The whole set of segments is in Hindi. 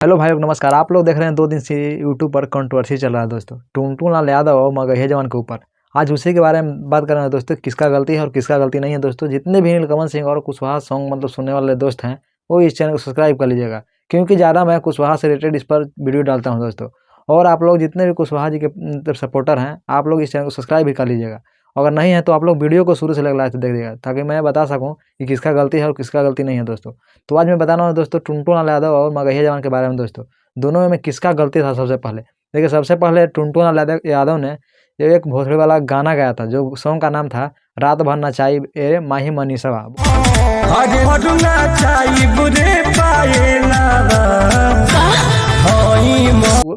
हेलो भाई नमस्कार। आप लोग देख रहे हैं 2 दिन से यूट्यूब पर कंट्रोवर्सी चल रहा है दोस्तों, टुनटुन लाल यादव और मगहिया जवान के ऊपर। आज उसी के बारे में बात कर रहे हैं दोस्तों, किसका गलती है और किसका गलती नहीं है। दोस्तों जितने भी नीलकमल सिंह और कुशवाहा सॉन्ग सुनने वाले दोस्त हैं, वो इस चैनल को सब्सक्राइब कर लीजिएगा, क्योंकि ज़्यादा मैं कुशवाहा से रिलेटेड इस पर वीडियो डालता हूँ दोस्तों। और आप लोग जितने भी कुशवाहा जी के सपोर्टर हैं, आप लोग इस चैनल को सब्सक्राइब भी कर लीजिएगा। अगर नहीं है तो आप लोग वीडियो को शुरू से लास्ट तक देखिएगा, ताकि मैं बता सकूँ कि किसका गलती है और किसका गलती नहीं है दोस्तों। तो आज मैं बता रहा हूँ दोस्तों, टुनटुन लाल यादव और मगहिया जवान के बारे में दोस्तों, दोनों में किसका गलती था। सबसे पहले देखिए, सबसे पहले टुनटुन लाल यादव ने एक भोसड़ी वाला गाना गाया था, जो सॉन्ग का नाम था रात भर नचाई ए माही मनीषवा।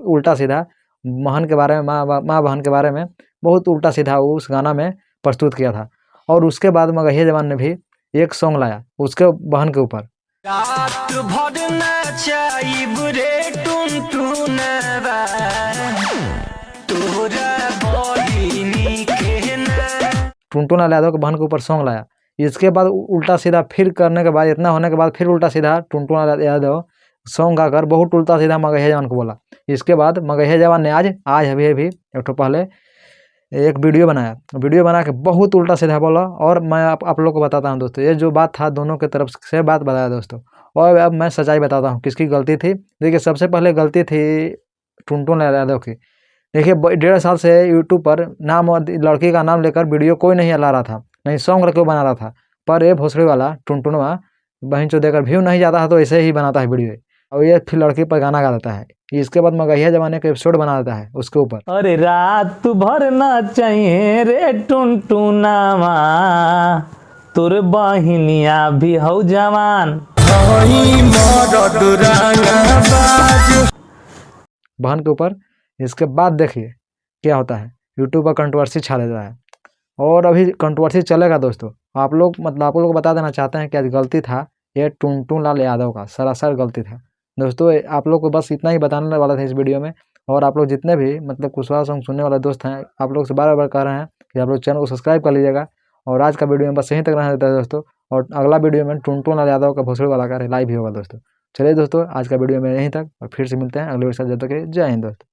उल्टा सीधा बहन के बारे में, माँ बहन के बारे में बहुत उल्टा सीधा उस गाना में प्रस्तुत किया था। और उसके बाद मगहिया जवान ने भी एक सॉन्ग लाया उसके बहन के ऊपर। टुनटुन लाल यादव के बहन के ऊपर सॉन्ग लाया। इसके बाद उल्टा सीधा फिर करने के बाद, इतना होने के बाद फिर उल्टा सीधा टुनटुन लाल यादव सॉन्ग गाकर बहुत उल्टा सीधा मगहिया जवान को बोला। इसके बाद मगहिया जवान ने आज अभी एक तो पहले एक वीडियो बनाया, वीडियो बना के बहुत उल्टा सीधा बोला। और मैं आप लोग को बताता हूँ दोस्तों, ये जो बात था दोनों के तरफ से बात बताया दोस्तों। और अब मैं सच्चाई बताता हूँ किसकी गलती थी। देखिए, सबसे पहले गलती थी टुनटुन लाल यादव की। देखिए, 1.5 साल से यूट्यूब पर नाम और लड़की का नाम लेकर वीडियो कोई नहीं ला रहा था, नहीं सॉन्ग क्यों बना रहा था। पर ये भोसड़ी वाला टुनटुनवा बहन चो देकर व्यू नहीं जाता है तो ऐसे ही बनाता है वीडियो, और ये फिर लड़की पर गाना गा देता है। इसके बाद मगहिया जवान का एपिसोड बना देता है उसके ऊपर। अरे रात भर ना चाहिए रे टुनटुनावा, तोर बहिनिया भी हौ जवान। बहन के ऊपर। इसके बाद देखिए क्या होता है, यूट्यूब पर कंट्रोवर्सी छा लेता है। और अभी कंट्रोवर्सी चलेगा दोस्तों। आप लोग आप लोग को बता देना चाहते हैं कि आज गलती था ये टुनटुन लाल यादव का, सरासर गलती था दोस्तों। आप लोग को बस इतना ही बताने वाला था इस वीडियो में। और आप लोग जितने भी कुशवाहा सॉन्ग सुनने वाले दोस्त हैं, आप लोग से बार बार कह रहे हैं कि आप लोग चैनल को सब्सक्राइब कर लीजिएगा। और आज का वीडियो में बस यहीं तक रहना देता है दोस्तों। और अगला वीडियो में टुनटुन लाल यादव का भोसड़ी वाला का लाइव ही होगा दोस्तों। चलिए दोस्तों, आज का वीडियो में यहीं तक, और फिर से मिलते हैं अगले वीडियो के साथ। जब तक जय हिंद दोस्तों।